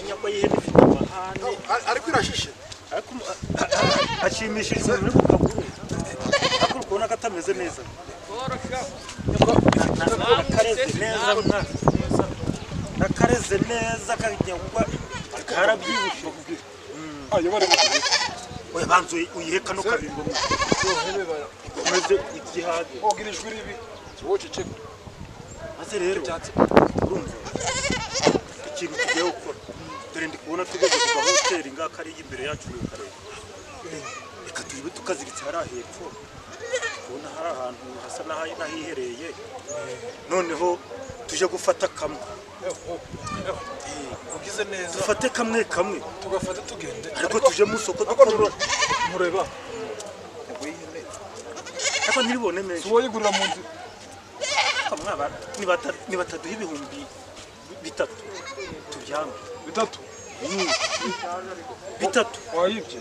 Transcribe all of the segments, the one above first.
nyako yihene bahane ariko irashishe ariko ashimishije umuntu mu kaguru akuru kubona katameze neza nakareze neza kanyagwa karabyibushe ayo bari oya banzo uyiheka no kabingo maze igihade ogirijwe ribi woce cek maze rero urumva ikintu tugiye gukora dore ndi kubona tugeze ku hoteli ngakari imbere yacu mu karere reka turibe tukaziritse hari ahepfo kubona hari ahantu hasa nahihereye noneho tuje gufata kamwe ugize neza dufate kamwe tugafata tugende ariko tuje mu soko dukora mureba ariko nibone menshi suwoyigurira mu nzi kamwaba nibataduha ibihumbi bitatu tubyanga bitatu wayibye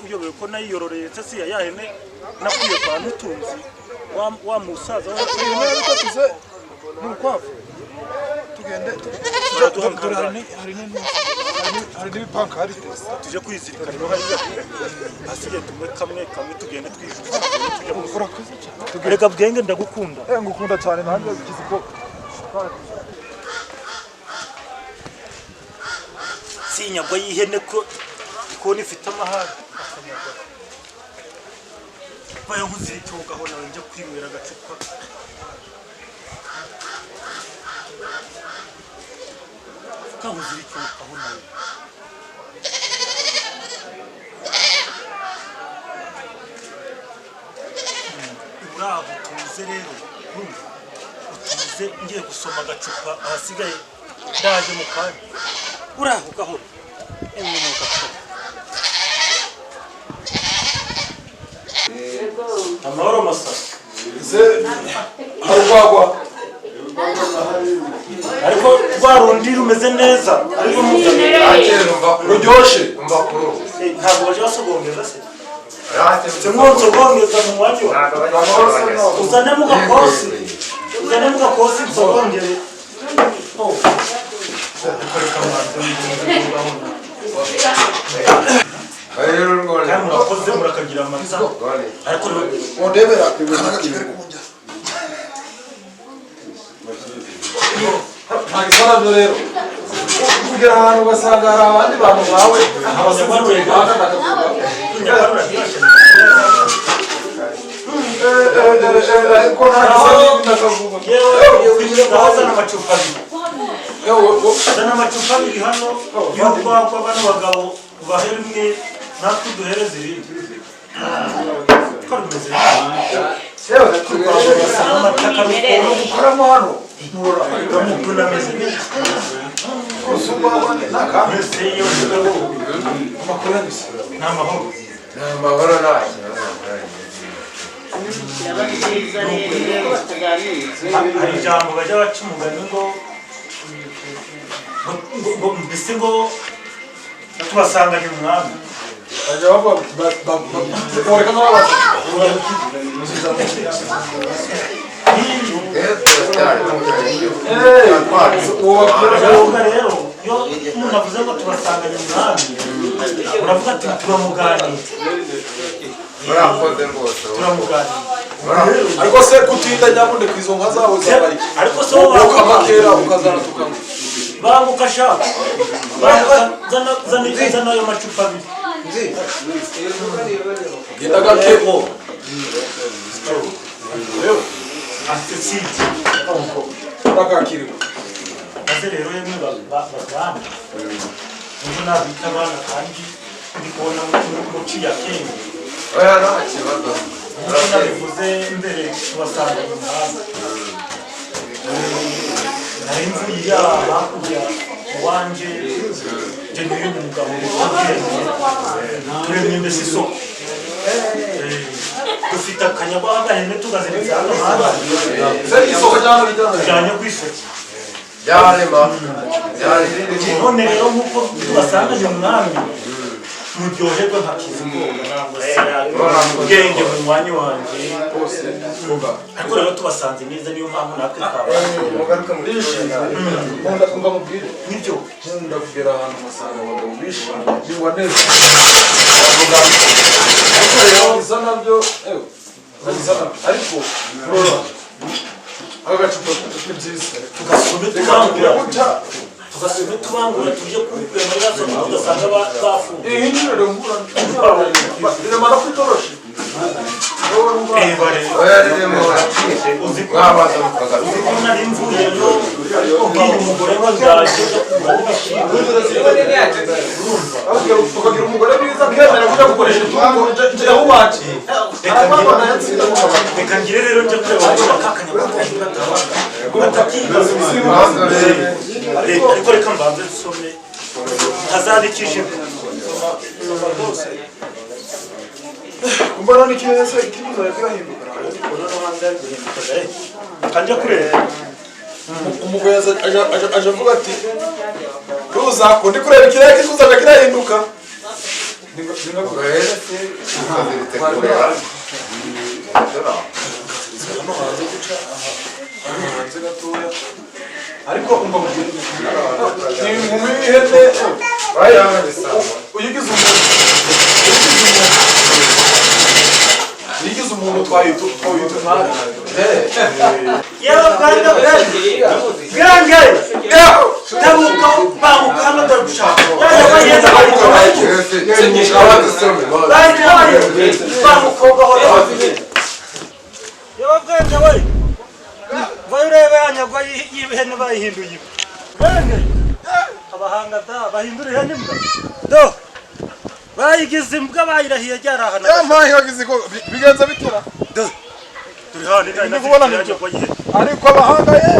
uyobewe ko nayiyororeye se yahene nakuye kwa nutunzi wa musaza bitatuze n'urukwavu tugende hari n'ibipankari tuje kwizirikana no hariya hasigaye tumwe kamwe tugende twijuza rega bwenge ndagukunda ngukunda cyane nanjye ugize ko sinyagwa yihene ko nifite amahari bayo nkuziritogaho nawe njya kwinywera agacupa kanguziritogaho nawe uraho tuze rero utuze ngiye gusoma agacupa ahasigaye ndaje mu kanya uraho gahoro emwe mu gacupa amahoro masa harwagwa ariko rwarundi rumeze neza ariko ruryoshe ntabwo baje basogongeza se nsogongeza mu wajyo uzane mu gakosi nsogongere kandi murakoze murakagira amata ariko ndebera kagakibere kumunja ntagisana rero kugera ahantu ugasanga hari abandi bantu bawe zana amacupa abiri hano y'urwagwa bano bagabo bahera imwe natwe duhereze irindi ko rumeze neza amata gukuramo hano umuntu ameze neza mbese iyo ni amahoro hari ijambo bajya baca umugani ngo mbese ngo tubasanganye umwami bajya bavuga boreka n'ababaza rero iyo umuntu avuze ngo tubasanganye umwami uravuga ati turamuganira ariko se kutinda nyamunde ku izo nka zabo zabaye ariko se wowe ukamakera ukazana tukanywa banguka shaka zana ayo macupa abiri genda gakemo asitsiti ndakakirwa maze rero yemwe bagana ubu nabita abana kandi ndi kubona muciye akenge oya nta kibazo nk'uko nabivuze mbere tubasanga mu muhanda nari inzu iri hakurya iwanje nje n'uyu mugabo turemye mbese isoko dufite akanyagwa agahene tugaziritse hano hanze isoko cyangwa tujyanye ku isoko byarema none rero nk'uko tubasanganye umwami muryoherwa nkakiza ubwenge mu mwanya wanjye ariko rero tubasanze neza niyo mpamvu natwe mugaruke mu bishimye nkunda kumva mubwire nibyo nkunda kugera ahantu ugasanga abagabo bishimye bingwa neza ariko rero bisa nabyo ariko rora agacupa ni byiza tugasome tubangura tuje kubwira muri gaso tugasanga bafunze ihindurire ngura biremara kwitoroshi uzikona n'imvuye yo ubwira umugore wandaje ukagira umugore mwiza kemera kuja gukoresha itungo aho waci reka ngire rero nje kureba kakanya ariko reka mbanze nsome ntazabikije mbona n'ikimenyetso ikibuza kirahinduka kanje kureba umugore aje avuga ati ruza ko ndi kureba ikirere kikuzaga kirahinduka ariko umva ni inkumi y'ihene uyigize umuntu twayita umwari yewe bwana bwange tabuka banguka hano ndagushaka yewe bwange we bayurebe anyagwa y'ihene bayihinduye bwange abahanga da bahindura ihene imbwa do bayigize imbwa bayirahiye ryarahana yampaye bagize ko bigenza bitera turi hano ndi kubona nibyo ariko abahanga ye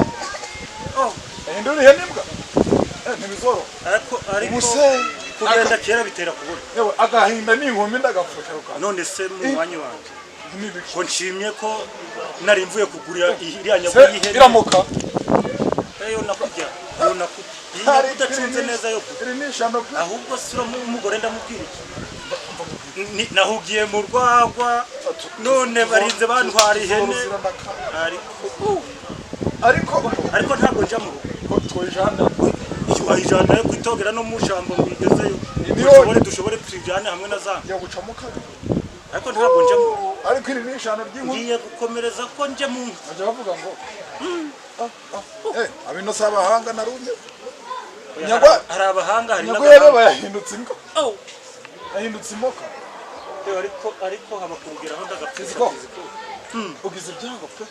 hindura ihene imbwa ntibizoro ariko kugenda kera bitera kubona yewe agahinda n'inkumi ndagapfusha none se mu mwanya wanjye ko nshimye ko nari mvuye kugurira iriya nyagwa y'ihene iramuka yo nakujya udacunze neza yo ahubwo sura umugore ndamubwira iki nahugiye mu rwagwa none barinze bantwara ihene ariko ntabwo njya mu rugo wayijana yo kwitogera no mu jambo mwigezeyo dushobore tujyane hamwe na za ariko ntabwo njya mu rugo ariko iri ni ijana ry'inkumi ngiye gukomereza ko njya mu nka bajya bavuga ngo abino si abahanga narumye hari abahanga hari n'abahanga bayahindutse imbwa yahindutse imoka ariko haba kubwiraho ndagapfizi ko ugize ibyago pe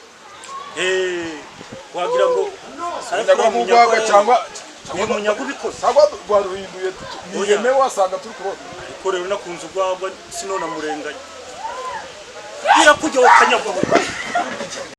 wagira ngo ariko mugwaga cyangwa uyu munyago ubikoze cyangwa rwaruhinduye niyeme wasanga turi kubona ariko rero nakunze urwagwa sinona murenganya birakujya wakanyagwa